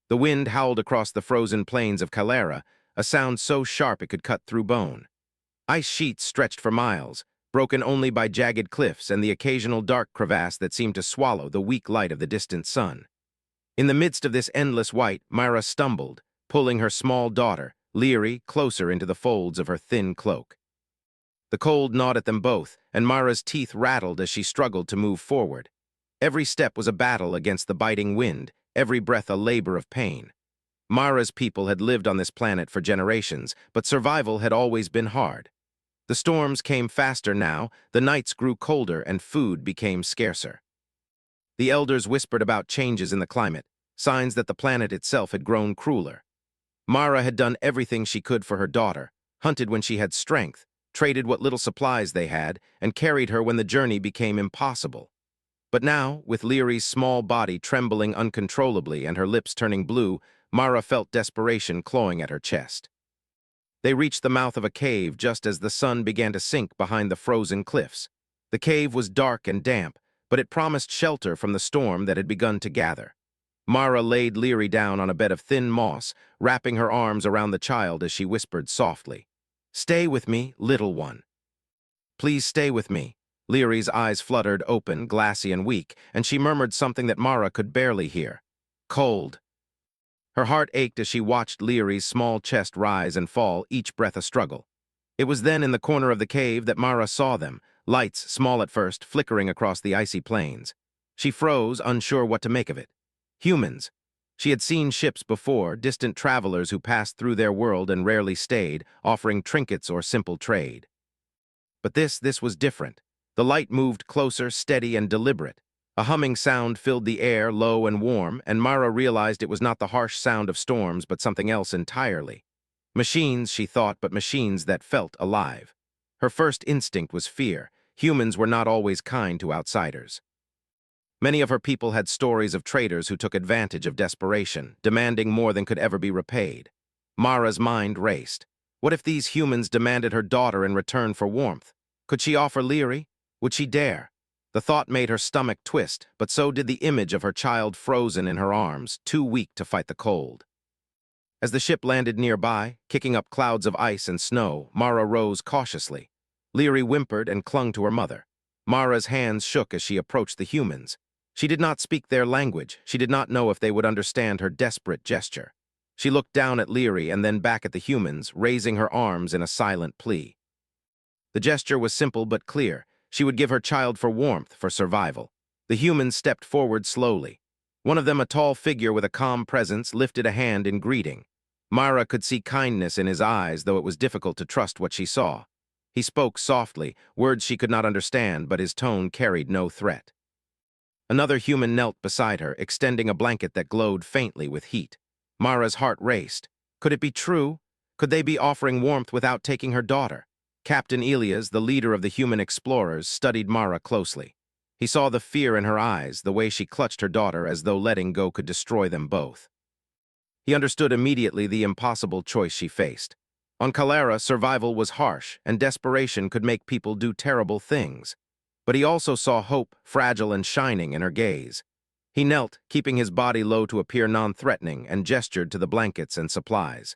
The wind howled across the frozen plains of Calera, a sound so sharp it could cut through bone. Ice sheets stretched for miles, broken only by jagged cliffs and the occasional dark crevasse that seemed to swallow the weak light of the distant sun. In the midst of this endless white, Myra stumbled, pulling her small daughter, Leary, closer into the folds of her thin cloak. The cold gnawed at them both, and Myra's teeth rattled as she struggled to move forward. Every step was a battle against the biting wind, every breath a labor of pain. Myra's people had lived on this planet for generations, but survival had always been hard. The storms came faster now, the nights grew colder, and food became scarcer. The elders whispered about changes in the climate, signs that the planet itself had grown crueler. Myra had done everything she could for her daughter, hunted when she had strength, traded what little supplies they had, and carried her when the journey became impossible. But now, with Leary's small body trembling uncontrollably and her lips turning blue, Myra felt desperation clawing at her chest. They reached the mouth of a cave just as the sun began to sink behind the frozen cliffs. The cave was dark and damp, but it promised shelter from the storm that had begun to gather. Myra laid Leary down on a bed of thin moss, wrapping her arms around the child as she whispered softly, "Stay with me, little one. Please stay with me." Leary's eyes fluttered open, glassy and weak, and she murmured something that Myra could barely hear. "Cold." Her heart ached as she watched Leary's small chest rise and fall, each breath a struggle. It was then in the corner of the cave that Myra saw them, lights, small at first, flickering across the icy plains. She froze, unsure what to make of it. Humans. She had seen ships before, distant travelers who passed through their world and rarely stayed, offering trinkets or simple trade. But this was different. The light moved closer, steady and deliberate. A humming sound filled the air, low and warm, and Myra realized it was not the harsh sound of storms, but something else entirely. Machines, she thought, but machines that felt alive. Her first instinct was fear. Humans were not always kind to outsiders. Many of her people had stories of traders who took advantage of desperation, demanding more than could ever be repaid. Myra's mind raced. What if these humans demanded her daughter in return for warmth? Could she offer Leary? Would she dare? The thought made her stomach twist, but so did the image of her child frozen in her arms, too weak to fight the cold. As the ship landed nearby, kicking up clouds of ice and snow, Myra rose cautiously. Leary whimpered and clung to her mother. Myra's hands shook as she approached the humans. She did not speak their language. She did not know if they would understand her desperate gesture. She looked down at Leary and then back at the humans, raising her arms in a silent plea. The gesture was simple but clear. She would give her child for warmth, for survival. The humans stepped forward slowly. One of them, a tall figure with a calm presence, lifted a hand in greeting. Myra could see kindness in his eyes, though it was difficult to trust what she saw. He spoke softly, words she could not understand, but his tone carried no threat. Another human knelt beside her, extending a blanket that glowed faintly with heat. Myra's heart raced. Could it be true? Could they be offering warmth without taking her daughter? Captain Elias, the leader of the human explorers, studied Myra closely. He saw the fear in her eyes, the way she clutched her daughter as though letting go could destroy them both. He understood immediately the impossible choice she faced. On Calera, survival was harsh, and desperation could make people do terrible things. But he also saw hope, fragile and shining, in her gaze. He knelt, keeping his body low to appear non-threatening, and gestured to the blankets and supplies.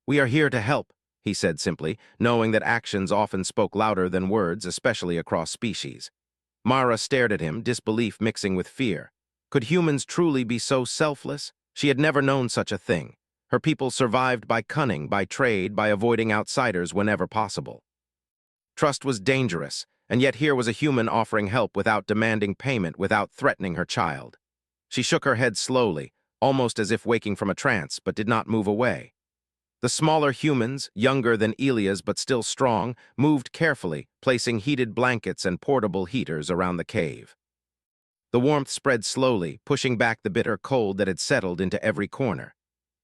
"We are here to help," he said simply, knowing that actions often spoke louder than words, especially across species. Myra stared at him, disbelief mixing with fear. Could humans truly be so selfless? She had never known such a thing. Her people survived by cunning, by trade, by avoiding outsiders whenever possible. Trust was dangerous, and yet here was a human offering help without demanding payment, without threatening her child. She shook her head slowly, almost as if waking from a trance, but did not move away. The smaller humans, younger than Elias but still strong, moved carefully, placing heated blankets and portable heaters around the cave. The warmth spread slowly, pushing back the bitter cold that had settled into every corner.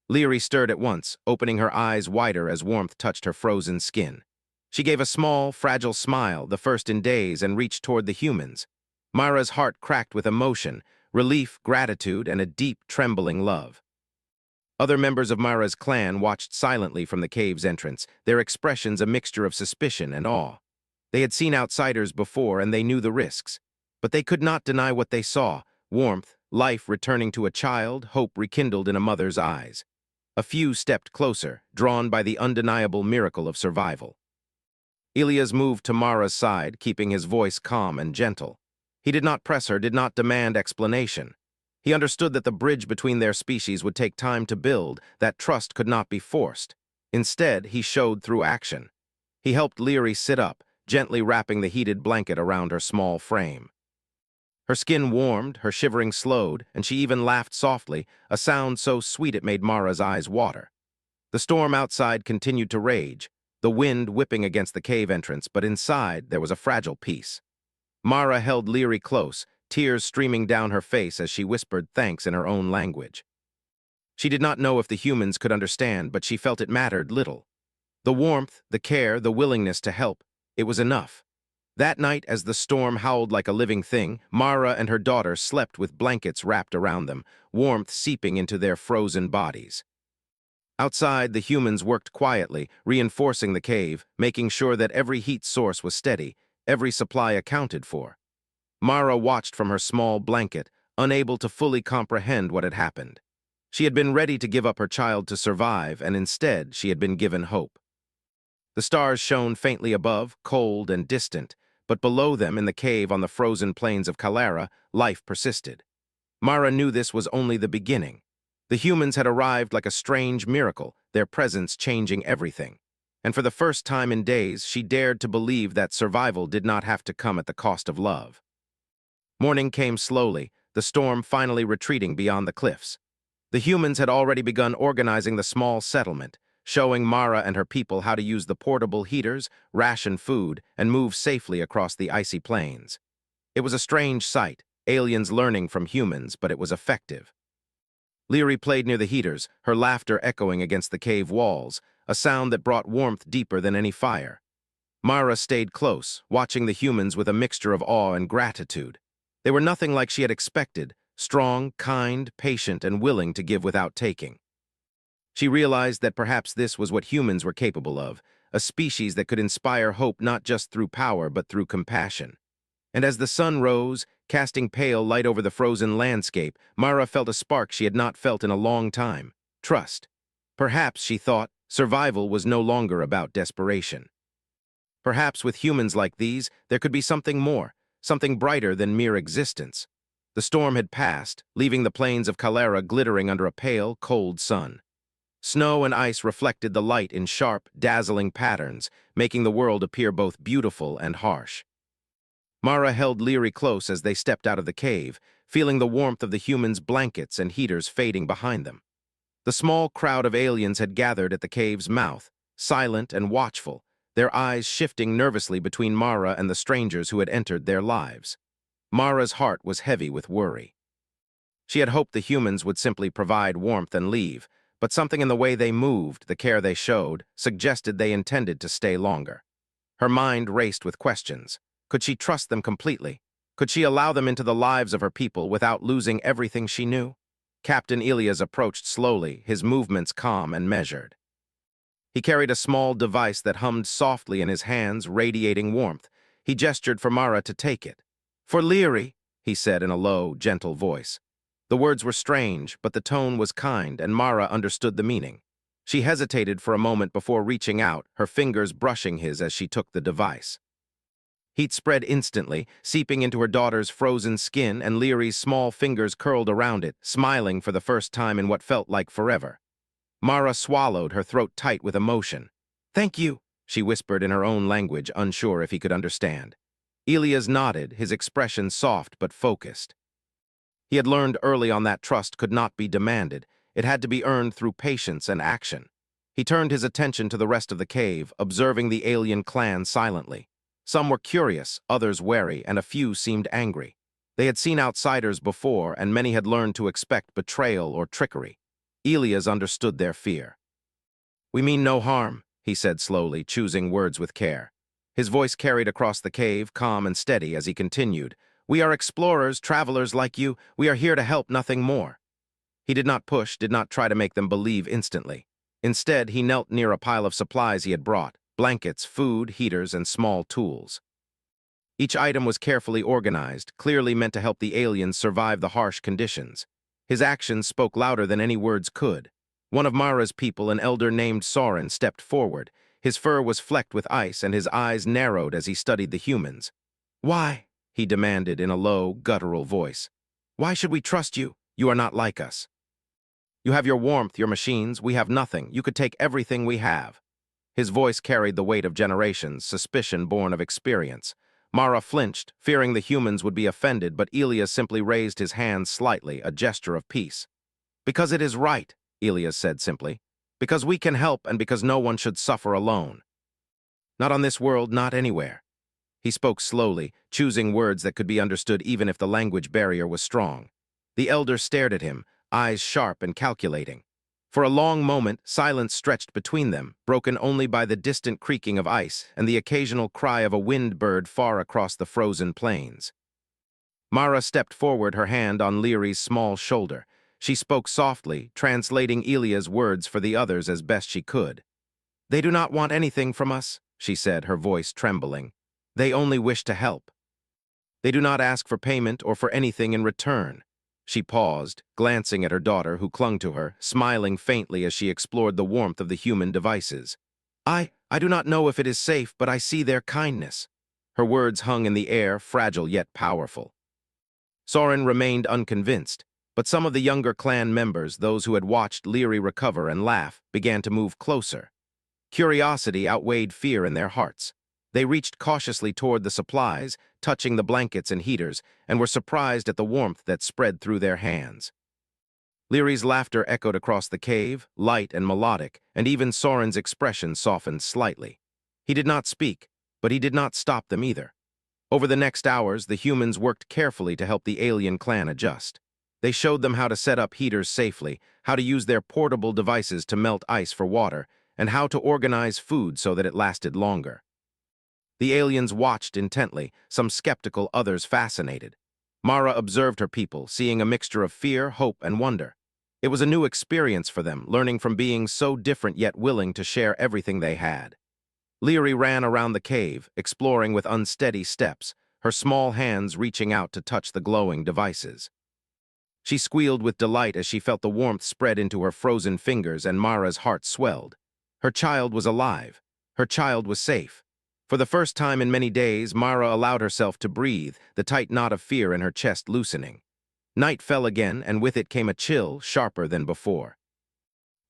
Leary stirred at once, opening her eyes wider as warmth touched her frozen skin. She gave a small, fragile smile, the first in days, and reached toward the humans. Myra's heart cracked with emotion, relief, gratitude, and a deep, trembling love. Other members of Myra's clan watched silently from the cave's entrance, their expressions a mixture of suspicion and awe. They had seen outsiders before, and they knew the risks. But they could not deny what they saw: warmth, life returning to a child, hope rekindled in a mother's eyes. A few stepped closer, drawn by the undeniable miracle of survival. Ilias moved to Mara's side, keeping his voice calm and gentle. He did not press her, did not demand explanation. He understood that the bridge between their species would take time to build, that trust could not be forced. Instead, he showed through action. He helped Leary sit up, gently wrapping the heated blanket around her small frame. Her skin warmed, her shivering slowed, and she even laughed softly, a sound so sweet it made Mara's eyes water. The storm outside continued to rage, the wind whipping against the cave entrance, but inside there was a fragile peace. Mara held Leary close, tears streaming down her face as she whispered thanks in her own language. She did not know if the humans could understand, but she felt it mattered little. The warmth, the care, the willingness to help, it was enough. That night, as the storm howled like a living thing, Mara and her daughter slept with blankets wrapped around them, warmth seeping into their frozen bodies. Outside, the humans worked quietly, reinforcing the cave, making sure that every heat source was steady, every supply accounted for. Mara watched from her small blanket, unable to fully comprehend what had happened. She had been ready to give up her child to survive, and instead she had been given hope. The stars shone faintly above, cold and distant, but below them in the cave on the frozen plains of Kalara, life persisted. Mara knew this was only the beginning. The humans had arrived like a strange miracle, their presence changing everything. And for the first time in days, she dared to believe that survival did not have to come at the cost of love. Morning came slowly, the storm finally retreating beyond the cliffs. The humans had already begun organizing the small settlement, showing Mara and her people how to use the portable heaters, ration food, and move safely across the icy plains. It was a strange sight, aliens learning from humans, but it was effective. Leary played near the heaters, her laughter echoing against the cave walls, a sound that brought warmth deeper than any fire. Mara stayed close, watching the humans with a mixture of awe and gratitude. They were nothing like she had expected, strong, kind, patient, and willing to give without taking. She realized that perhaps this was what humans were capable of, a species that could inspire hope not just through power but through compassion. And as the sun rose, casting pale light over the frozen landscape, Mara felt a spark she had not felt in a long time: trust. Perhaps, she thought, survival was no longer about desperation. Perhaps with humans like these, there could be something more, something brighter than mere existence. The storm had passed, leaving the plains of Kalara glittering under a pale, cold sun. Snow and ice reflected the light in sharp, dazzling patterns, making the world appear both beautiful and harsh. Mara held Leary close as they stepped out of the cave, feeling the warmth of the humans' blankets and heaters fading behind them. The small crowd of aliens had gathered at the cave's mouth, silent and watchful, their eyes shifting nervously between Mara and the strangers who had entered their lives. Mara's heart was heavy with worry. She had hoped the humans would simply provide warmth and leave, but something in the way they moved, the care they showed, suggested they intended to stay longer. Her mind raced with questions. Could she trust them completely? Could she allow them into the lives of her people without losing everything she knew? Captain Ilias approached slowly, his movements calm and measured. He carried a small device that hummed softly in his hands, radiating warmth. He gestured for Mara to take it. "For Leary," he said in a low, gentle voice. The words were strange, but the tone was kind, and Mara understood the meaning. She hesitated for a moment before reaching out, her fingers brushing his as she took the device. Heat spread instantly, seeping into her daughter's frozen skin, and Leary's small fingers curled around it, smiling for the first time in what felt like forever. Mara swallowed, her throat tight with emotion. "Thank you," she whispered in her own language, unsure if he could understand. Ilias nodded, his expression soft but focused. He had learned early on that trust could not be demanded. It had to be earned through patience and action. He turned his attention to the rest of the cave, observing the alien clan silently. Some were curious, others wary, and a few seemed angry. They had seen outsiders before, and many had learned to expect betrayal or trickery. Ilias understood their fear. "We mean no harm," he said slowly, choosing words with care. His voice carried across the cave, calm and steady, as he continued. "We are explorers, travelers like you. We are here to help, nothing more." He did not push, did not try to make them believe instantly. Instead, he knelt near a pile of supplies he had brought: blankets, food, heaters, and small tools. Each item was carefully organized, clearly meant to help the aliens survive the harsh conditions. His actions spoke louder than any words could. One of Mara's people, an elder named Soren, stepped forward. His fur was flecked with ice, and his eyes narrowed as he studied the humans. "Why?" he demanded in a low, guttural voice. "Why should we trust you? You are not like us. You have your warmth, your machines. We have nothing. You could take everything we have." His voice carried the weight of generations, suspicion born of experience. Mara flinched, fearing the humans would be offended, but Elias simply raised his hand slightly, a gesture of peace. "Because it is right," Elias said simply. "Because we can help and because no one should suffer alone. Not on this world, not anywhere." He spoke slowly, choosing words that could be understood even if the language barrier was strong. The elder stared at him, eyes sharp and calculating. For a long moment, silence stretched between them, broken only by the distant creaking of ice and the occasional cry of a wind bird far across the frozen plains. Mara stepped forward, her hand on Leary's small shoulder. She spoke softly, translating Elia's words for the others as best she could. "They do not want anything from us," she said, her voice trembling. "They only wish to help. They do not ask for payment or for anything in return." She paused, glancing at her daughter, who clung to her, smiling faintly as she explored the warmth of the human devices. I do not know if it is safe, but I see their kindness." Her words hung in the air, fragile yet powerful. Soren remained unconvinced, but some of the younger clan members, those who had watched Leary recover and laugh, began to move closer. Curiosity outweighed fear in their hearts. They reached cautiously toward the supplies, touching the blankets and heaters, and were surprised at the warmth that spread through their hands. Leary's laughter echoed across the cave, light and melodic, and even Soren's expression softened slightly. He did not speak, but he did not stop them either. Over the next hours, the humans worked carefully to help the alien clan adjust. They showed them how to set up heaters safely, how to use their portable devices to melt ice for water, and how to organize food so that it lasted longer. The aliens watched intently, some skeptical, others fascinated. Mara observed her people, seeing a mixture of fear, hope, and wonder. It was a new experience for them, learning from beings so different yet willing to share everything they had. Leary ran around the cave, exploring with unsteady steps, her small hands reaching out to touch the glowing devices. She squealed with delight as she felt the warmth spread into her frozen fingers, and Mara's heart swelled. Her child was alive. Her child was safe. For the first time in many days, Mara allowed herself to breathe, the tight knot of fear in her chest loosening. Night fell again, and with it came a chill, sharper than before.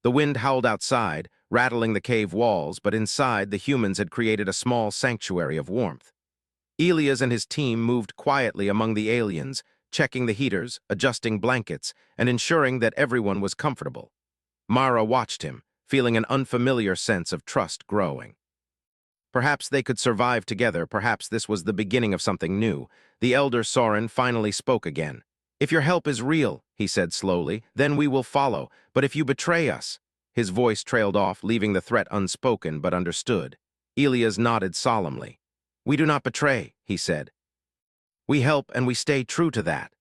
The wind howled outside, rattling the cave walls, but inside the humans had created a small sanctuary of warmth. Elias and his team moved quietly among the aliens, checking the heaters, adjusting blankets, and ensuring that everyone was comfortable. Mara watched him, feeling an unfamiliar sense of trust growing. Perhaps they could survive together, perhaps this was the beginning of something new. The elder Soren finally spoke again. "If your help is real," he said slowly, "then we will follow. But if you betray us—" His voice trailed off, leaving the threat unspoken but understood. Elias nodded solemnly. "We do not betray," he said. "We help and we stay true to that."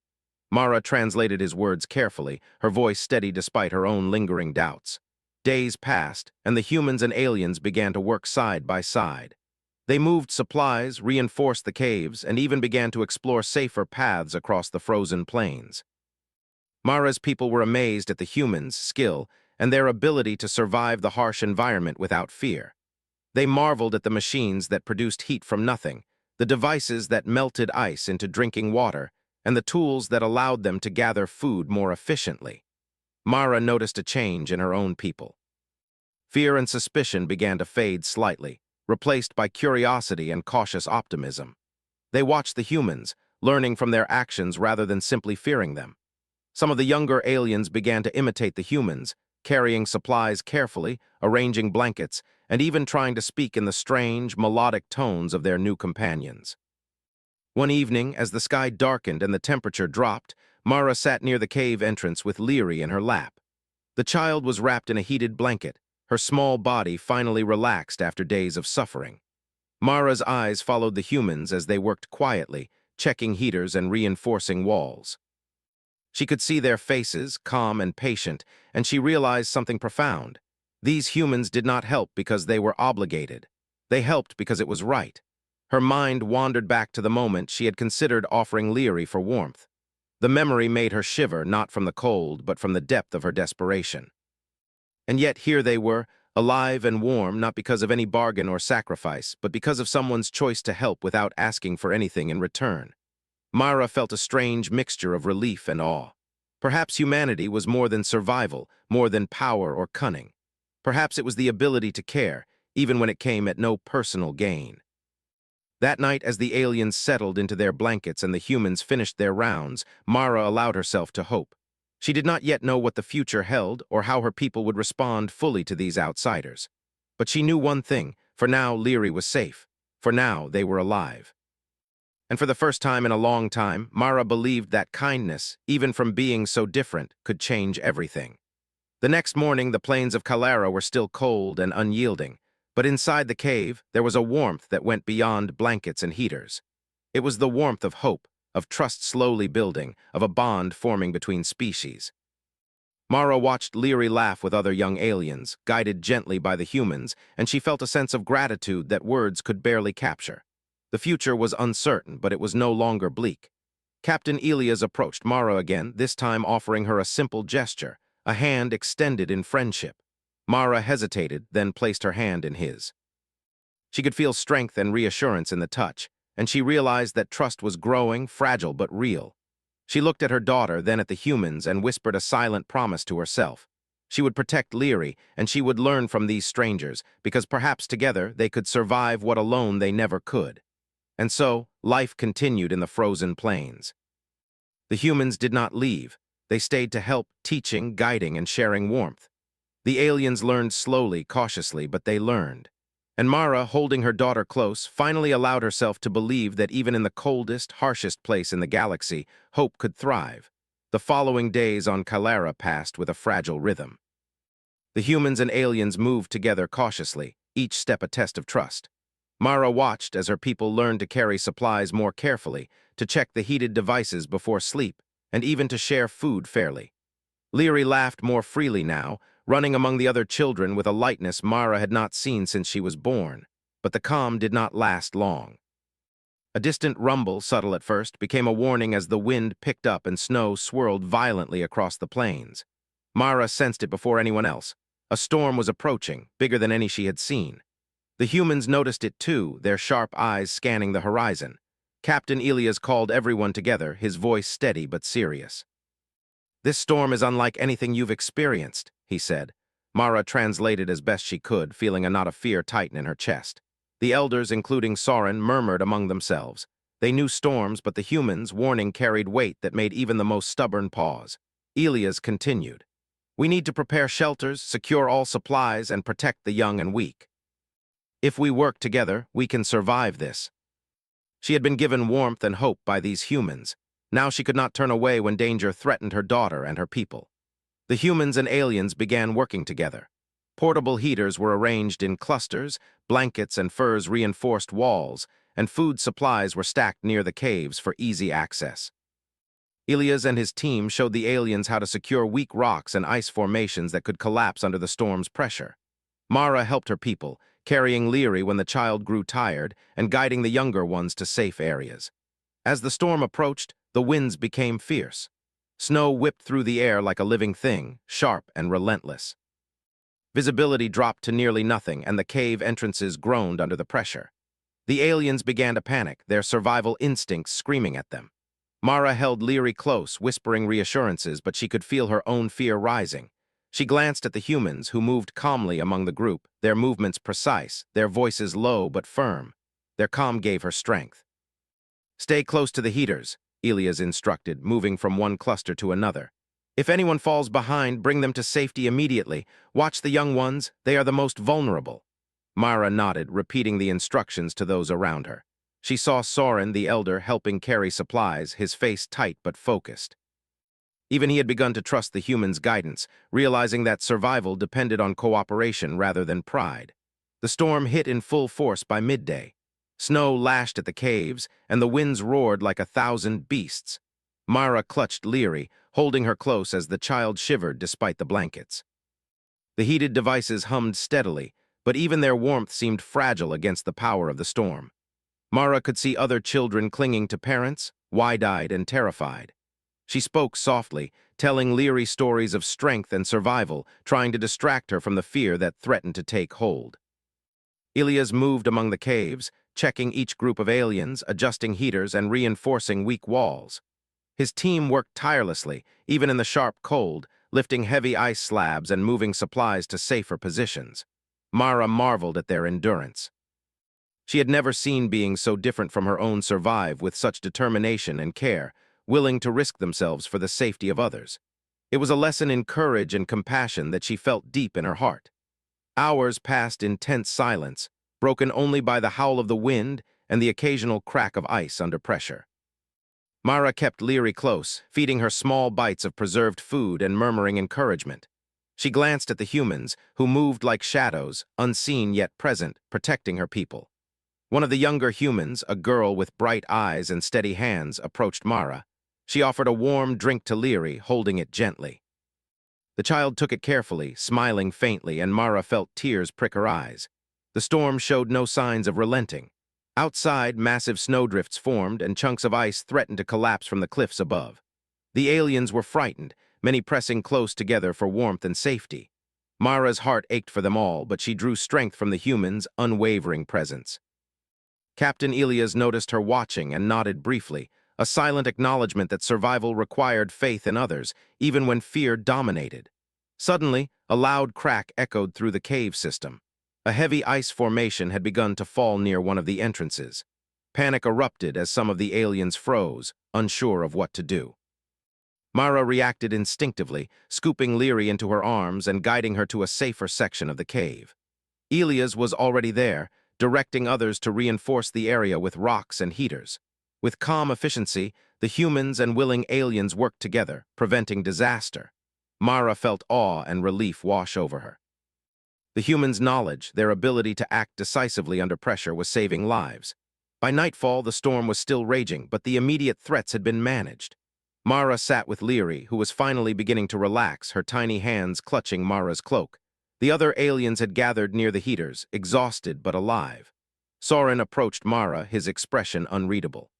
Mara translated his words carefully, her voice steady despite her own lingering doubts. Days passed, and the humans and aliens began to work side by side. They moved supplies, reinforced the caves, and even began to explore safer paths across the frozen plains. Mara's people were amazed at the humans' skill and their ability to survive the harsh environment without fear. They marveled at the machines that produced heat from nothing, the devices that melted ice into drinking water, and the tools that allowed them to gather food more efficiently. Mara noticed a change in her own people. Fear and suspicion began to fade slightly, replaced by curiosity and cautious optimism. They watched the humans, learning from their actions rather than simply fearing them. Some of the younger aliens began to imitate the humans, carrying supplies carefully, arranging blankets, and even trying to speak in the strange, melodic tones of their new companions. One evening, as the sky darkened and the temperature dropped, Mara sat near the cave entrance with Leary in her lap. The child was wrapped in a heated blanket, her small body finally relaxed after days of suffering. Mara's eyes followed the humans as they worked quietly, checking heaters and reinforcing walls. She could see their faces, calm and patient, and she realized something profound. These humans did not help because they were obligated. They helped because it was right. Her mind wandered back to the moment she had considered offering Leary for warmth. The memory made her shiver, not from the cold, but from the depth of her desperation. And yet here they were, alive and warm, not because of any bargain or sacrifice, but because of someone's choice to help without asking for anything in return. Mara felt a strange mixture of relief and awe. Perhaps humanity was more than survival, more than power or cunning. Perhaps it was the ability to care, even when it came at no personal gain. That night, as the aliens settled into their blankets and the humans finished their rounds, Mara allowed herself to hope. She did not yet know what the future held or how her people would respond fully to these outsiders. But she knew one thing: for now, Leary was safe. For now, they were alive. And for the first time in a long time, Mara believed that kindness, even from being so different, could change everything. The next morning, the plains of Kalara were still cold and unyielding, but inside the cave, there was a warmth that went beyond blankets and heaters. It was the warmth of hope, of trust slowly building, of a bond forming between species. Mara watched Leary laugh with other young aliens, guided gently by the humans, and she felt a sense of gratitude that words could barely capture. The future was uncertain, but it was no longer bleak. Captain Elias approached Mara again, this time offering her a simple gesture, a hand extended in friendship. Mara hesitated, then placed her hand in his. She could feel strength and reassurance in the touch, and she realized that trust was growing, fragile but real. She looked at her daughter, then at the humans, and whispered a silent promise to herself. She would protect Leary, and she would learn from these strangers, because perhaps together they could survive what alone they never could. And so, life continued in the frozen plains. The humans did not leave. They stayed to help, teaching, guiding, and sharing warmth. The aliens learned slowly, cautiously, but they learned. And Mara, holding her daughter close, finally allowed herself to believe that even in the coldest, harshest place in the galaxy, hope could thrive. The following days on Kalara passed with a fragile rhythm. The humans and aliens moved together cautiously, each step a test of trust. Mara watched as her people learned to carry supplies more carefully, to check the heated devices before sleep, and even to share food fairly. Leary laughed more freely now, running among the other children with a lightness Mara had not seen since she was born. But the calm did not last long. A distant rumble, subtle at first, became a warning as the wind picked up and snow swirled violently across the plains. Mara sensed it before anyone else. A storm was approaching, bigger than any she had seen. The humans noticed it too, their sharp eyes scanning the horizon. Captain Elias called everyone together, his voice steady but serious. "This storm is unlike anything you've experienced," he said. Mara translated as best she could, feeling a knot of fear tighten in her chest. The elders, including Soren, murmured among themselves. They knew storms, but the humans' warning carried weight that made even the most stubborn pause. Elias continued. "We need to prepare shelters, secure all supplies, and protect the young and weak. If we work together, we can survive this." She had been given warmth and hope by these humans. Now she could not turn away when danger threatened her daughter and her people. The humans and aliens began working together. Portable heaters were arranged in clusters, blankets and furs reinforced walls, and food supplies were stacked near the caves for easy access. Elias and his team showed the aliens how to secure weak rocks and ice formations that could collapse under the storm's pressure. Mara helped her people, carrying Leary when the child grew tired and guiding the younger ones to safe areas. As the storm approached, the winds became fierce. Snow whipped through the air like a living thing, sharp and relentless. Visibility dropped to nearly nothing, and the cave entrances groaned under the pressure. The aliens began to panic, their survival instincts screaming at them. Mara held Leary close, whispering reassurances, but she could feel her own fear rising. She glanced at the humans, who moved calmly among the group, their movements precise, their voices low but firm. Their calm gave her strength. "Stay close to the heaters," Elias instructed, moving from one cluster to another. "If anyone falls behind, bring them to safety immediately. Watch the young ones, they are the most vulnerable." Mara nodded, repeating the instructions to those around her. She saw Soren, the elder, helping carry supplies, his face tight but focused. Even he had begun to trust the humans' guidance, realizing that survival depended on cooperation rather than pride. The storm hit in full force by midday. Snow lashed at the caves, and the winds roared like 1,000 beasts. Mara clutched Leary, holding her close as the child shivered despite the blankets. The heated devices hummed steadily, but even their warmth seemed fragile against the power of the storm. Mara could see other children clinging to parents, wide-eyed and terrified. She spoke softly, telling Leary stories of strength and survival, trying to distract her from the fear that threatened to take hold. Ilias moved among the caves, checking each group of aliens, adjusting heaters, and reinforcing weak walls. His team worked tirelessly, even in the sharp cold, lifting heavy ice slabs and moving supplies to safer positions. Mara marveled at their endurance. She had never seen beings so different from her own survive with such determination and care, willing to risk themselves for the safety of others. It was a lesson in courage and compassion that she felt deep in her heart. Hours passed in tense silence, broken only by the howl of the wind and the occasional crack of ice under pressure. Mara kept Leary close, feeding her small bites of preserved food and murmuring encouragement. She glanced at the humans, who moved like shadows, unseen yet present, protecting her people. One of the younger humans, a girl with bright eyes and steady hands, approached Mara. She offered a warm drink to Leary, holding it gently. The child took it carefully, smiling faintly, and Mara felt tears prick her eyes. The storm showed no signs of relenting. Outside, massive snowdrifts formed, and chunks of ice threatened to collapse from the cliffs above. The aliens were frightened, many pressing close together for warmth and safety. Mara's heart ached for them all, but she drew strength from the humans' unwavering presence. Captain Ilias noticed her watching and nodded briefly, a silent acknowledgement that survival required faith in others, even when fear dominated. Suddenly, a loud crack echoed through the cave system. A heavy ice formation had begun to fall near one of the entrances. Panic erupted as some of the aliens froze, unsure of what to do. Mara reacted instinctively, scooping Leary into her arms and guiding her to a safer section of the cave. Ilias was already there, directing others to reinforce the area with rocks and heaters. With calm efficiency, the humans and willing aliens worked together, preventing disaster. Mara felt awe and relief wash over her. The humans' knowledge, their ability to act decisively under pressure, was saving lives. By nightfall, the storm was still raging, but the immediate threats had been managed. Mara sat with Leary, who was finally beginning to relax, her tiny hands clutching Mara's cloak. The other aliens had gathered near the heaters, exhausted but alive. Soren approached Mara, his expression unreadable.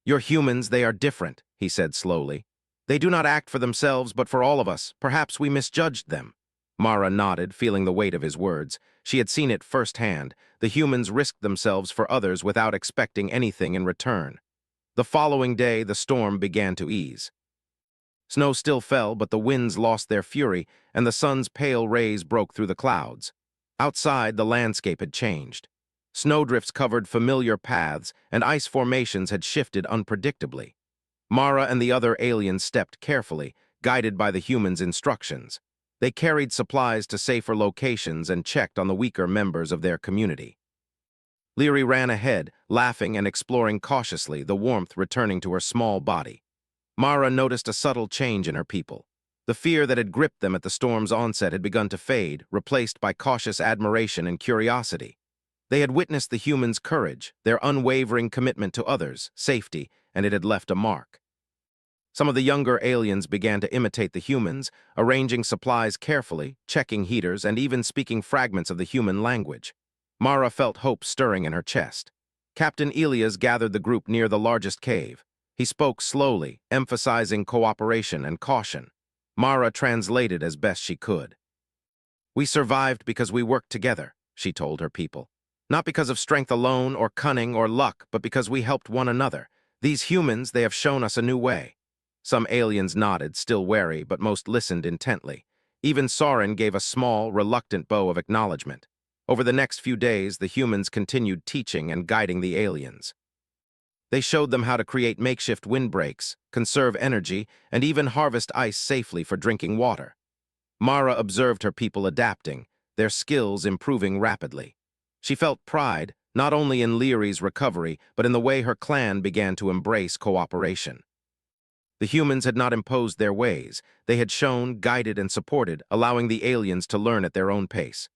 "You're humans, they are different," he said slowly. "They do not act for themselves, but for all of us. Perhaps we misjudged them." Mara nodded, feeling the weight of his words. She had seen it firsthand. The humans risked themselves for others without expecting anything in return. The following day, the storm began to ease. Snow still fell, but the winds lost their fury, and the sun's pale rays broke through the clouds. Outside, the landscape had changed. Snowdrifts covered familiar paths, and ice formations had shifted unpredictably. Mara and the other aliens stepped carefully, guided by the humans' instructions. They carried supplies to safer locations and checked on the weaker members of their community. Leary ran ahead, laughing and exploring cautiously, the warmth returning to her small body. Mara noticed a subtle change in her people. The fear that had gripped them at the storm's onset had begun to fade, replaced by cautious admiration and curiosity. They had witnessed the humans' courage, their unwavering commitment to others, safety, and it had left a mark. Some of the younger aliens began to imitate the humans, arranging supplies carefully, checking heaters, and even speaking fragments of the human language. Mara felt hope stirring in her chest. Captain Ilias gathered the group near the largest cave. He spoke slowly, emphasizing cooperation and caution. Mara translated as best she could. "We survived because we worked together," she told her people. "Not because of strength alone or cunning or luck, but because we helped one another. These humans, they have shown us a new way." Some aliens nodded, still wary, but most listened intently. Even Soren gave a small, reluctant bow of acknowledgement. Over the next few days, the humans continued teaching and guiding the aliens. They showed them how to create makeshift windbreaks, conserve energy, and even harvest ice safely for drinking water. Mara observed her people adapting, their skills improving rapidly. She felt pride, not only in Leary's recovery, but in the way her clan began to embrace cooperation. The humans had not imposed their ways. They had shown, guided, and supported, allowing the aliens to learn at their own pace.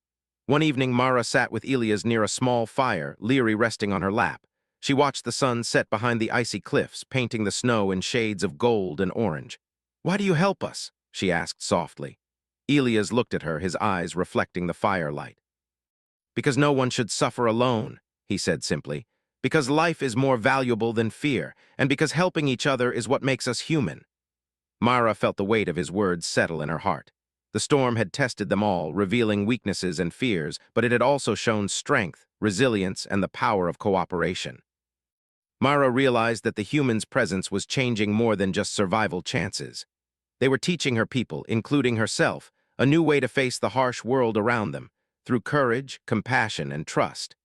One evening, Mara sat with Ilias near a small fire, Leary resting on her lap. She watched the sun set behind the icy cliffs, painting the snow in shades of gold and orange. "Why do you help us?" she asked softly. Ilias looked at her, his eyes reflecting the firelight. "Because no one should suffer alone," he said simply. Because life is more valuable than fear, and because helping each other is what makes us human. Mara felt the weight of his words settle in her heart. The storm had tested them all, revealing weaknesses and fears, but it had also shown strength, resilience, and the power of cooperation. Mara realized that the humans' presence was changing more than just survival chances. They were teaching her people, including herself, a new way to face the harsh world around them, through courage, compassion, and trust.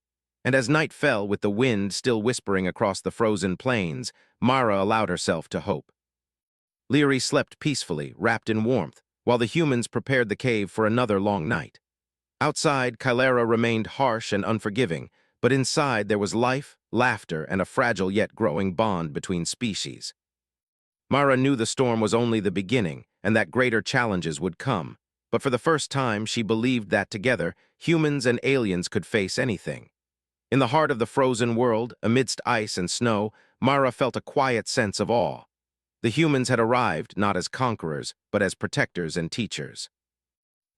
And as night fell with the wind still whispering across the frozen plains, Mara allowed herself to hope. Leary slept peacefully, wrapped in warmth, while the humans prepared the cave for another long night. Outside, Kylera remained harsh and unforgiving, but inside there was life, laughter, and a fragile yet growing bond between species. Mara knew the storm was only the beginning, and that greater challenges would come, but for the first time she believed that together, humans and aliens could face anything. In the heart of the frozen world, amidst ice and snow, Mara felt a quiet sense of awe. The humans had arrived not as conquerors, but as protectors and teachers.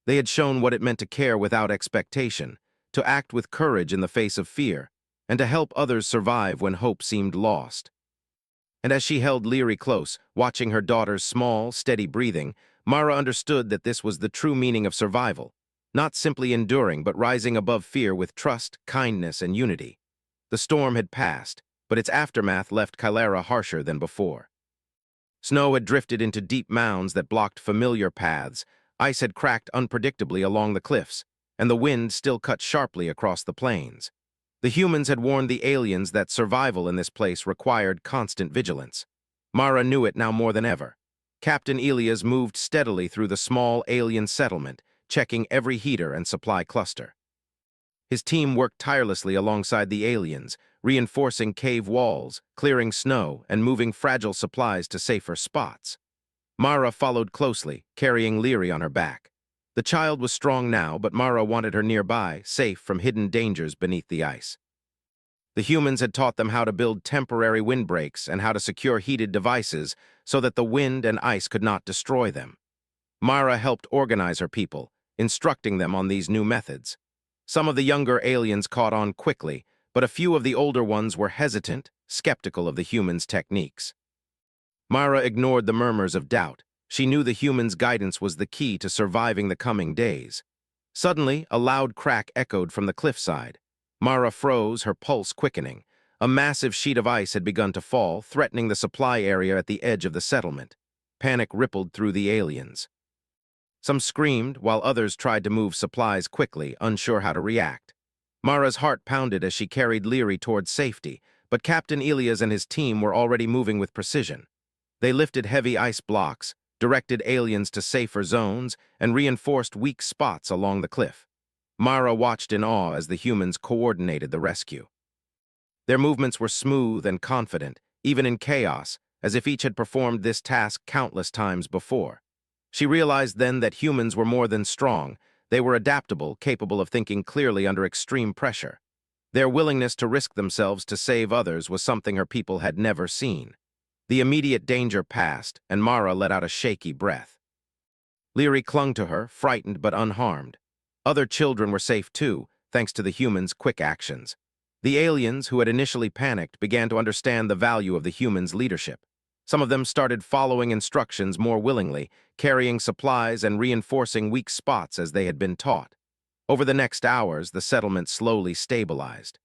They had shown what it meant to care without expectation, to act with courage in the face of fear, and to help others survive when hope seemed lost. And as she held Leary close, watching her daughter's small, steady breathing, Mara understood that this was the true meaning of survival, not simply enduring but rising above fear with trust, kindness, and unity. The storm had passed, but its aftermath left Kylera harsher than before. Snow had drifted into deep mounds that blocked familiar paths, ice had cracked unpredictably along the cliffs, and the wind still cut sharply across the plains. The humans had warned the aliens that survival in this place required constant vigilance. Mara knew it now more than ever. Captain Elias moved steadily through the small alien settlement, checking every heater and supply cluster. His team worked tirelessly alongside the aliens, reinforcing cave walls, clearing snow, and moving fragile supplies to safer spots. Mara followed closely, carrying Leary on her back. The child was strong now, but Mara wanted her nearby, safe from hidden dangers beneath the ice. The humans had taught them how to build temporary windbreaks and how to secure heated devices so that the wind and ice could not destroy them. Mara helped organize her people, instructing them on these new methods. Some of the younger aliens caught on quickly, but a few of the older ones were hesitant, skeptical of the humans' techniques. Mara ignored the murmurs of doubt. She knew the humans' guidance was the key to surviving the coming days. Suddenly, a loud crack echoed from the cliffside. Mara froze, her pulse quickening. A massive sheet of ice had begun to fall, threatening the supply area at the edge of the settlement. Panic rippled through the aliens. Some screamed, while others tried to move supplies quickly, unsure how to react. Mara's heart pounded as she carried Leary towards safety, but Captain Elias and his team were already moving with precision. They lifted heavy ice blocks, directed aliens to safer zones, and reinforced weak spots along the cliff. Mara watched in awe as the humans coordinated the rescue. Their movements were smooth and confident, even in chaos, as if each had performed this task countless times before. She realized then that humans were more than strong. They were adaptable, capable of thinking clearly under extreme pressure. Their willingness to risk themselves to save others was something her people had never seen. The immediate danger passed, and Mara let out a shaky breath. Leary clung to her, frightened but unharmed. Other children were safe too, thanks to the humans' quick actions. The aliens, who had initially panicked, began to understand the value of the humans' leadership. Some of them started following instructions more willingly, carrying supplies and reinforcing weak spots as they had been taught. Over the next hours, the settlement slowly stabilized.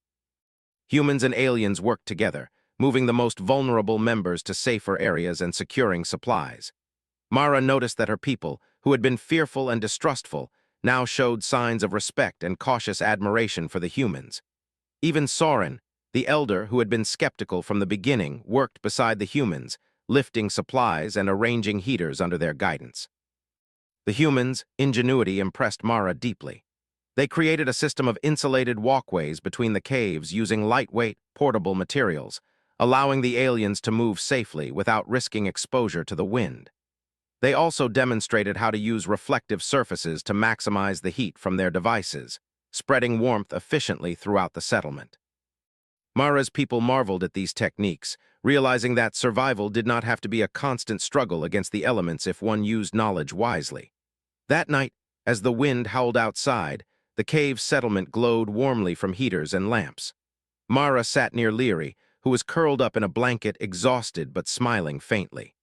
Humans and aliens worked together, moving the most vulnerable members to safer areas and securing supplies. Mara noticed that her people, who had been fearful and distrustful, now showed signs of respect and cautious admiration for the humans. Even Soren, the elder who had been skeptical from the beginning, worked beside the humans, lifting supplies and arranging heaters under their guidance. The humans' ingenuity impressed Mara deeply. They created a system of insulated walkways between the caves using lightweight, portable materials, allowing the aliens to move safely without risking exposure to the wind. They also demonstrated how to use reflective surfaces to maximize the heat from their devices, spreading warmth efficiently throughout the settlement. Mara's people marveled at these techniques, realizing that survival did not have to be a constant struggle against the elements if one used knowledge wisely. That night, as the wind howled outside, the cave settlement glowed warmly from heaters and lamps. Mara sat near Leary, who was curled up in a blanket, exhausted but smiling faintly.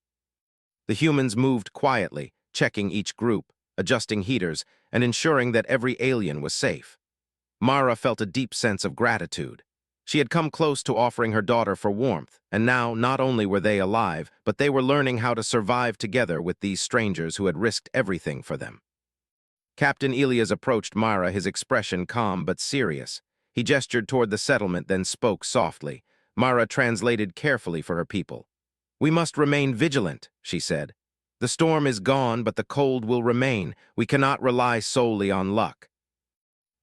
The humans moved quietly, checking each group, adjusting heaters, and ensuring that every alien was safe. Mara felt a deep sense of gratitude. She had come close to offering her daughter for warmth, and now not only were they alive, but they were learning how to survive together with these strangers who had risked everything for them. Captain Elias approached Mara, his expression calm but serious. He gestured toward the settlement, then spoke softly. Mara translated carefully for her people. "We must remain vigilant," she said. "The storm is gone, but the cold will remain. We cannot rely solely on luck.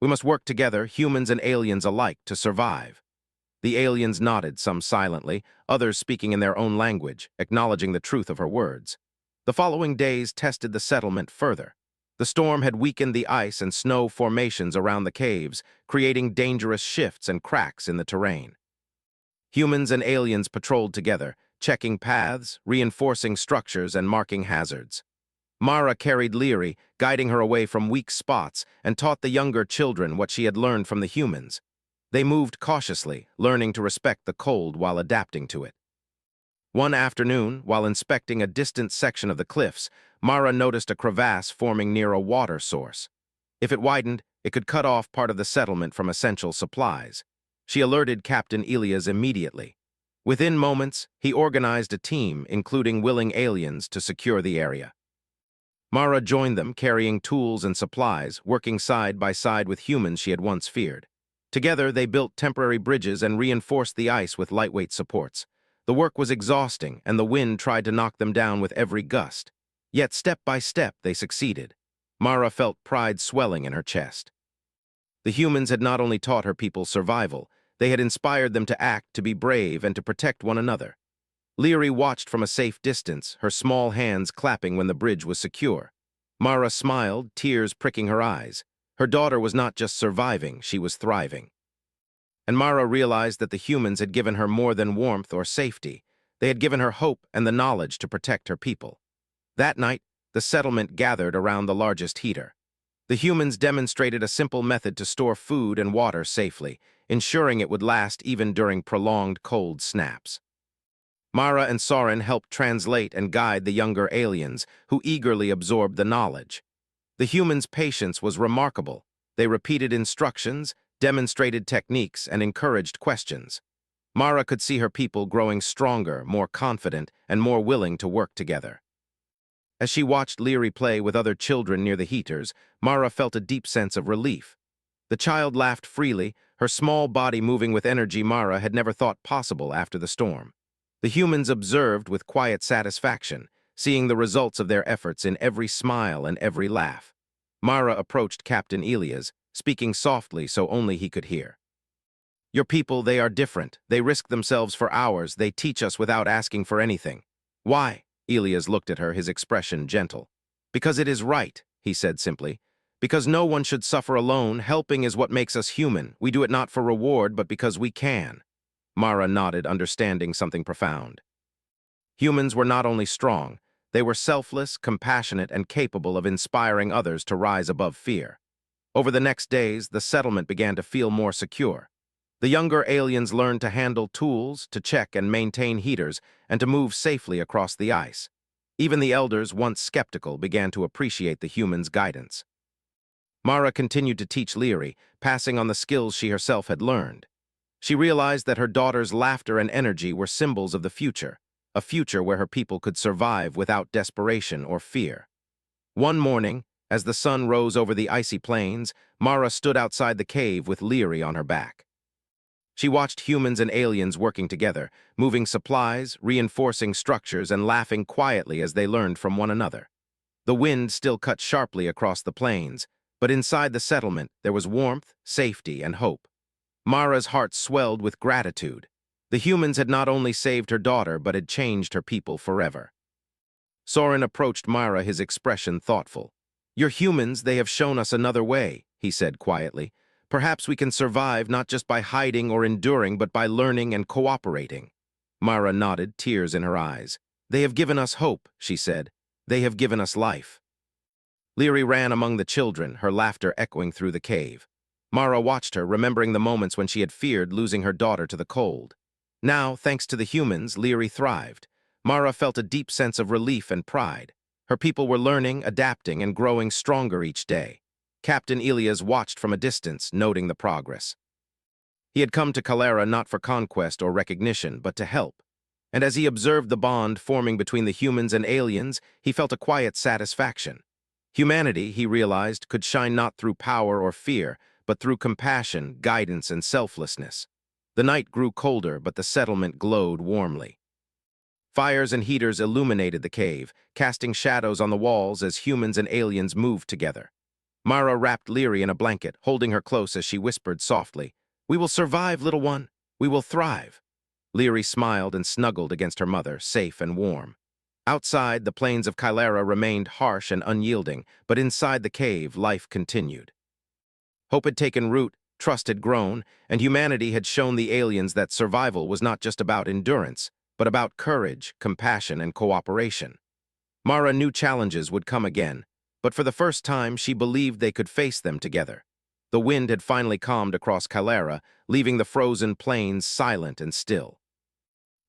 We must work together, humans and aliens alike, to survive." The aliens nodded, some silently, others speaking in their own language, acknowledging the truth of her words. The following days tested the settlement further. The storm had weakened the ice and snow formations around the caves, creating dangerous shifts and cracks in the terrain. Humans and aliens patrolled together, checking paths, reinforcing structures, and marking hazards. Mara carried Leary, guiding her away from weak spots, and taught the younger children what she had learned from the humans. They moved cautiously, learning to respect the cold while adapting to it. One afternoon, while inspecting a distant section of the cliffs, Mara noticed a crevasse forming near a water source. If it widened, it could cut off part of the settlement from essential supplies. She alerted Captain Elias immediately. Within moments, he organized a team, including willing aliens, to secure the area. Mara joined them, carrying tools and supplies, working side by side with humans she had once feared. Together, they built temporary bridges and reinforced the ice with lightweight supports. The work was exhausting, and the wind tried to knock them down with every gust. Yet, step by step, they succeeded. Mara felt pride swelling in her chest. The humans had not only taught her people survival, they had inspired them to act, to be brave, and to protect one another. Leary watched from a safe distance, her small hands clapping when the bridge was secure. Mara smiled, tears pricking her eyes. Her daughter was not just surviving, she was thriving. And Mara realized that the humans had given her more than warmth or safety. They had given her hope and the knowledge to protect her people. That night, the settlement gathered around the largest heater. The humans demonstrated a simple method to store food and water safely, ensuring it would last even during prolonged cold snaps. Mara and Soren helped translate and guide the younger aliens, who eagerly absorbed the knowledge. The humans' patience was remarkable. They repeated instructions, demonstrated techniques, and encouraged questions. Mara could see her people growing stronger, more confident, and more willing to work together. As she watched Leary play with other children near the heaters, Mara felt a deep sense of relief. The child laughed freely, her small body moving with energy Mara had never thought possible after the storm. The humans observed with quiet satisfaction, seeing the results of their efforts in every smile and every laugh. Mara approached Captain Elias, speaking softly so only he could hear. "Your people, they are different. They risk themselves for hours. They teach us without asking for anything." "Why?" Elias looked at her, his expression gentle. "Because it is right," he said simply. "Because no one should suffer alone. Helping is what makes us human. We do it not for reward, but because we can." Mara nodded, understanding something profound. Humans were not only strong, they were selfless, compassionate, and capable of inspiring others to rise above fear. Over the next days, the settlement began to feel more secure. The younger aliens learned to handle tools, to check and maintain heaters, and to move safely across the ice. Even the elders, once skeptical, began to appreciate the humans' guidance. Mara continued to teach Leary, passing on the skills she herself had learned. She realized that her daughter's laughter and energy were symbols of the future, a future where her people could survive without desperation or fear. One morning, as the sun rose over the icy plains, Mara stood outside the cave with Leary on her back. She watched humans and aliens working together, moving supplies, reinforcing structures, and laughing quietly as they learned from one another. The wind still cut sharply across the plains, but inside the settlement there was warmth, safety, and hope. Mara's heart swelled with gratitude. The humans had not only saved her daughter, but had changed her people forever. Soren approached Mara, his expression thoughtful. "Your humans, they have shown us another way," he said quietly. "Perhaps we can survive not just by hiding or enduring, but by learning and cooperating." Mara nodded, tears in her eyes. "They have given us hope," she said. "They have given us life." Leary ran among the children, her laughter echoing through the cave. Mara watched her, remembering the moments when she had feared losing her daughter to the cold. Now, thanks to the humans, Leary thrived. Mara felt a deep sense of relief and pride. Her people were learning, adapting, and growing stronger each day. Captain Elias watched from a distance, noting the progress. He had come to Calera not for conquest or recognition, but to help. And as he observed the bond forming between the humans and aliens, he felt a quiet satisfaction. Humanity, he realized, could shine not through power or fear, but through compassion, guidance, and selflessness. The night grew colder, but the settlement glowed warmly. Fires and heaters illuminated the cave, casting shadows on the walls as humans and aliens moved together. Mara wrapped Leary in a blanket, holding her close as she whispered softly, "We will survive, little one. We will thrive." Leary smiled and snuggled against her mother, safe and warm. Outside, the plains of Calera remained harsh and unyielding, but inside the cave, life continued. Hope had taken root, trust had grown, and humanity had shown the aliens that survival was not just about endurance, but about courage, compassion, and cooperation. Mara knew challenges would come again, but for the first time she believed they could face them together. The wind had finally calmed across Calera, leaving the frozen plains silent and still.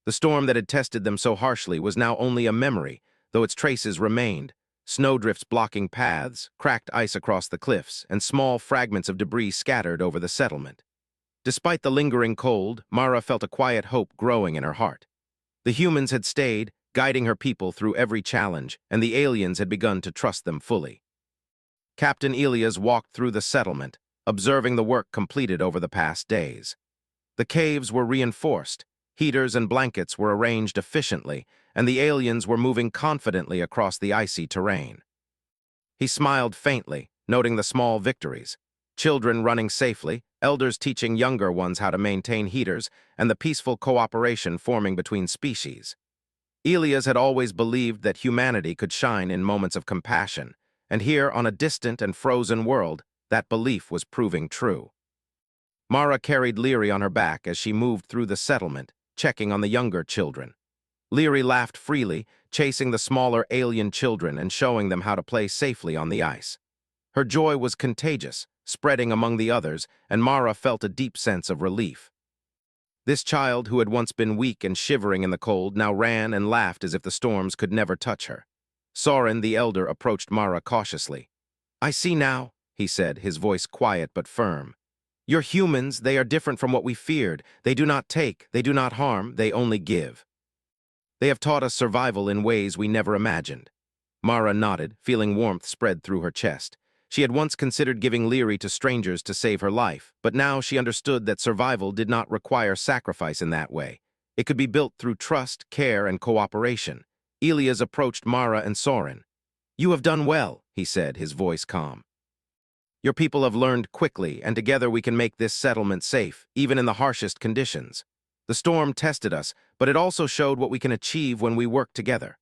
The storm that had tested them so harshly was now only a memory, though its traces remained. Snowdrifts blocking paths, cracked ice across the cliffs, and small fragments of debris scattered over the settlement. Despite the lingering cold, Mara felt a quiet hope growing in her heart. The humans had stayed, guiding her people through every challenge, and the aliens had begun to trust them fully. Captain Elias walked through the settlement, observing the work completed over the past days. The caves were reinforced, heaters and blankets were arranged efficiently, and the aliens were moving confidently across the icy terrain. He smiled faintly, noting the small victories. Children running safely, elders teaching younger ones how to maintain heaters, and the peaceful cooperation forming between species. Elias had always believed that humanity could shine in moments of compassion, and here, on a distant and frozen world, that belief was proving true. Mara carried Leary on her back as she moved through the settlement, checking on the younger children. Leary laughed freely, chasing the smaller alien children and showing them how to play safely on the ice. Her joy was contagious, spreading among the others, and Mara felt a deep sense of relief. This child, who had once been weak and shivering in the cold, now ran and laughed as if the storms could never touch her. Soren, the elder, approached Mara cautiously. "I see now," he said, his voice quiet but firm. "You're humans, they are different from what we feared. They do not take, they do not harm, they only give. They have taught us survival in ways we never imagined." Mara nodded, feeling warmth spread through her chest. She had once considered giving Leary to strangers to save her life, but now she understood that survival did not require sacrifice in that way. It could be built through trust, care, and cooperation. Elias approached Mara and Soren. "You have done well," he said, his voice calm. "Your people have learned quickly, and together we can make this settlement safe, even in the harshest conditions. The storm tested us, but it also showed what we can achieve when we work together."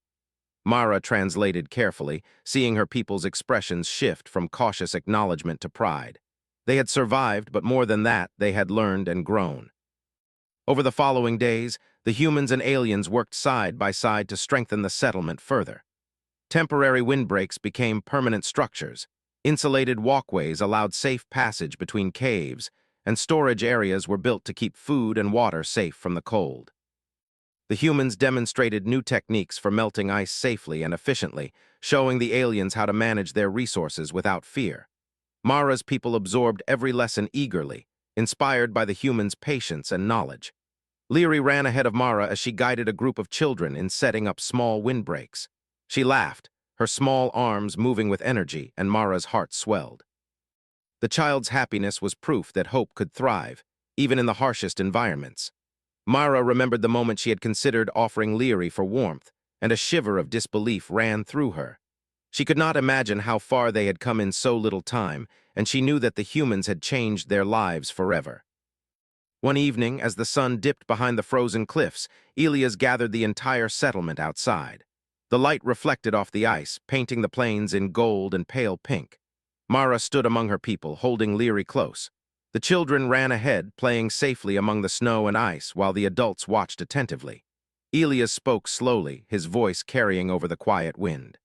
Mara translated carefully, seeing her people's expressions shift from cautious acknowledgement to pride. They had survived, but more than that, they had learned and grown. Over the following days, the humans and aliens worked side by side to strengthen the settlement further. Temporary windbreaks became permanent structures. Insulated walkways allowed safe passage between caves, and storage areas were built to keep food and water safe from the cold. The humans demonstrated new techniques for melting ice safely and efficiently, showing the aliens how to manage their resources without fear. Mara's people absorbed every lesson eagerly, inspired by the humans' patience and knowledge. Leary ran ahead of Mara as she guided a group of children in setting up small windbreaks. She laughed, her small arms moving with energy, and Mara's heart swelled. The child's happiness was proof that hope could thrive, even in the harshest environments. Mara remembered the moment she had considered offering Leary for warmth, and a shiver of disbelief ran through her. She could not imagine how far they had come in so little time, and she knew that the humans had changed their lives forever. One evening, as the sun dipped behind the frozen cliffs, Elias gathered the entire settlement outside. The light reflected off the ice, painting the plains in gold and pale pink. Mara stood among her people, holding Leary close. The children ran ahead, playing safely among the snow and ice, while the adults watched attentively. Elias spoke slowly, his voice carrying over the quiet wind.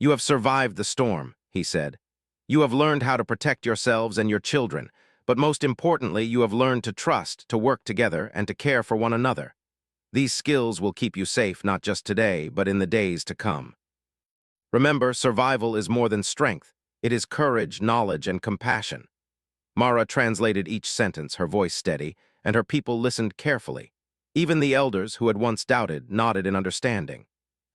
"You have survived the storm," he said. You have learned how to protect yourselves and your children, but most importantly, you have learned to trust, to work together, and to care for one another. These skills will keep you safe not just today, but in the days to come. Remember, survival is more than strength. It is courage, knowledge, and compassion. Mara translated each sentence, her voice steady, and her people listened carefully. Even the elders, who had once doubted, nodded in understanding.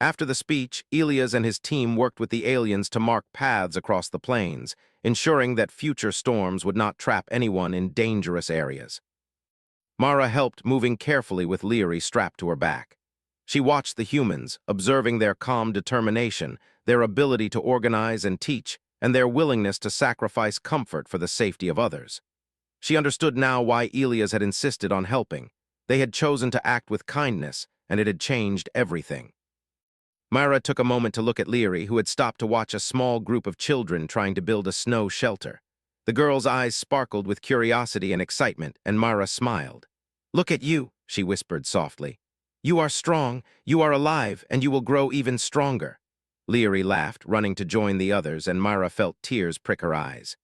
After the speech, Elias and his team worked with the aliens to mark paths across the plains, ensuring that future storms would not trap anyone in dangerous areas. Mara helped, moving carefully with Leary strapped to her back. She watched the humans, observing their calm determination, their ability to organize and teach, and their willingness to sacrifice comfort for the safety of others. She understood now why Elias had insisted on helping. They had chosen to act with kindness, and it had changed everything. Myra took a moment to look at Leary, who had stopped to watch a small group of children trying to build a snow shelter. The girl's eyes sparkled with curiosity and excitement, and Myra smiled. "Look at you," she whispered softly. "You are strong, you are alive, and you will grow even stronger." Leary laughed, running to join the others, and Myra felt tears prick her eyes.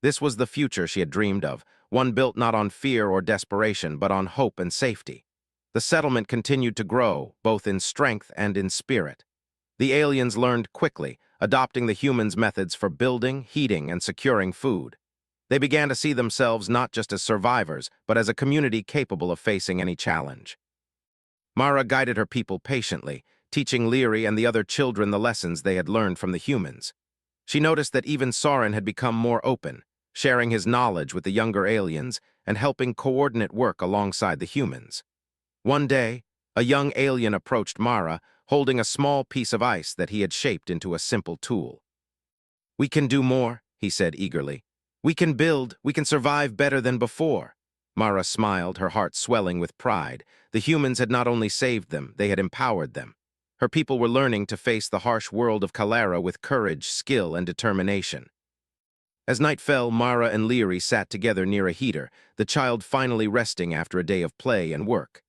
This was the future she had dreamed of, one built not on fear or desperation, but on hope and safety. The settlement continued to grow, both in strength and in spirit. The aliens learned quickly, adopting the humans' methods for building, heating, and securing food. They began to see themselves not just as survivors, but as a community capable of facing any challenge. Mara guided her people patiently, teaching Leary and the other children the lessons they had learned from the humans. She noticed that even Soren had become more open, sharing his knowledge with the younger aliens and helping coordinate work alongside the humans. One day, a young alien approached Mara, holding a small piece of ice that he had shaped into a simple tool. "We can do more," he said eagerly. "We can build, we can survive better than before." Mara smiled, her heart swelling with pride. The humans had not only saved them, they had empowered them. Her people were learning to face the harsh world of Calera with courage, skill, and determination. As night fell, Mara and Leary sat together near a heater, the child finally resting after a day of play and work.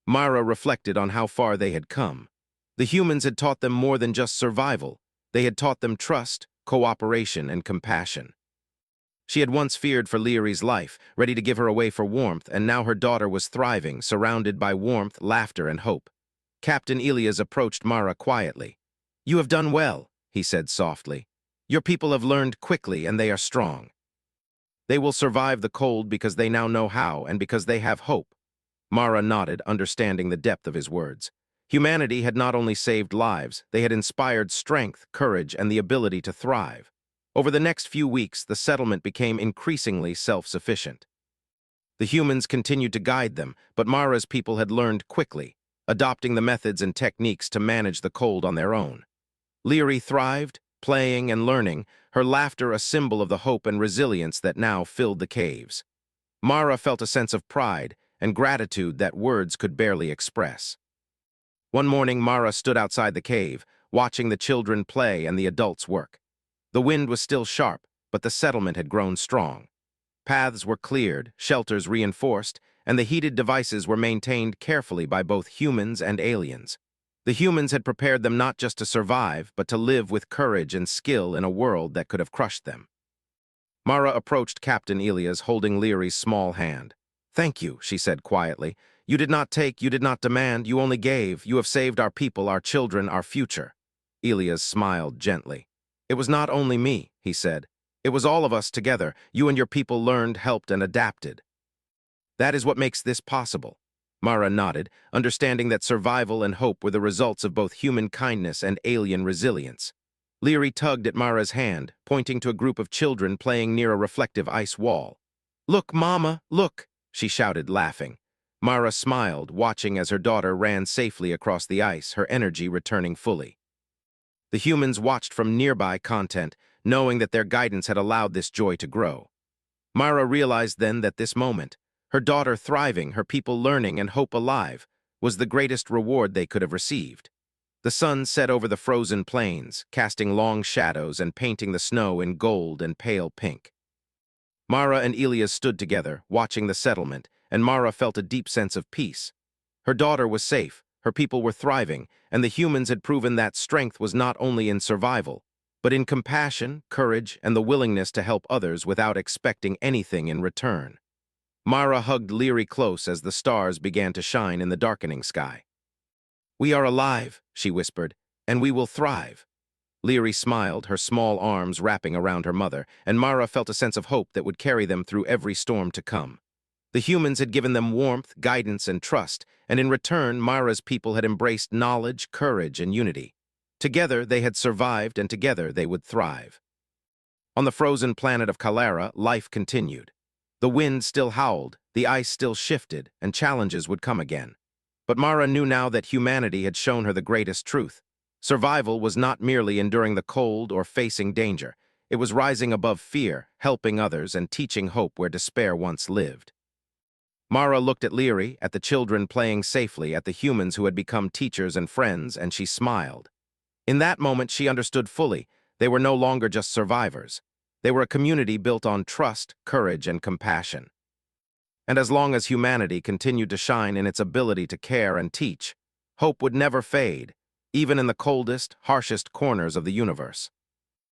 Mara reflected on how far they had come. The humans had taught them more than just survival. They had taught them trust, cooperation, and compassion. She had once feared for Leary's life, ready to give her away for warmth, and now her daughter was thriving, surrounded by warmth, laughter, and hope. Captain Elias approached Mara quietly. "You have done well," he said softly. "Your people have learned quickly, and they are strong. They will survive the cold because they now know how, and because they have hope." Mara nodded, understanding the depth of his words. Humanity had not only saved lives, they had inspired strength, courage, and the ability to thrive. Over the next few weeks, the settlement became increasingly self-sufficient. The humans continued to guide them, but Mara's people had learned quickly, adopting the methods and techniques to manage the cold on their own. Leary thrived, playing and learning, her laughter a symbol of the hope and resilience that now filled the caves. Mara felt a sense of pride and gratitude that words could barely express. One morning, Mara stood outside the cave, watching the children play and the adults work. The wind was still sharp, but the settlement had grown strong. Paths were cleared, shelters reinforced, and the heated devices were maintained carefully by both humans and aliens. The humans had prepared them not just to survive, but to live with courage and skill in a world that could have crushed them. Mara approached Captain Elias, holding Leary's small hand. "Thank you," she said quietly. "You did not take, you did not demand, you only gave. You have saved our people, our children, our future." Elias smiled gently. "It was not only me," he said. "It was all of us together. You and your people learned, helped, and adapted. That is what makes this possible." Mara nodded, understanding that survival and hope were the results of both human kindness and alien resilience. Leary tugged at Mara's hand, pointing to a group of children playing near a reflective ice wall. "Look, Mama, look!" she shouted, laughing. Mara smiled, watching as her daughter ran safely across the ice, her energy returning fully. The humans watched from nearby content, knowing that their guidance had allowed this joy to grow. Mara realized then that this moment, her daughter thriving, her people learning, and hope alive, was the greatest reward they could have received. The sun set over the frozen plains, casting long shadows and painting the snow in gold and pale pink. Mara and Elias stood together, watching the settlement, and Mara felt a deep sense of peace. Her daughter was safe, her people were thriving, and the humans had proven that strength was not only in survival, but in compassion, courage, and the willingness to help others without expecting anything in return. Mara hugged Leary close as the stars began to shine in the darkening sky. "We are alive," she whispered, "and we will thrive." Leary smiled, her small arms wrapping around her mother, and Mara felt a sense of hope that would carry them through every storm to come. The humans had given them warmth, guidance, and trust, and in return, Mara's people had embraced knowledge, courage, and unity. Together, they had survived, and together they would thrive. On the frozen planet of Kalara, life continued. The wind still howled, the ice still shifted, and challenges would come again. But Mara knew now that humanity had shown her the greatest truth. Survival was not merely enduring the cold or facing danger. It was rising above fear, helping others, and teaching hope where despair once lived. Mara looked at Leary, at the children playing safely, at the humans who had become teachers and friends, and she smiled. In that moment, she understood fully. They were no longer just survivors. They were a community built on trust, courage, and compassion. And as long as humanity continued to shine in its ability to care and teach, hope would never fade, even in the coldest, harshest corners of the universe.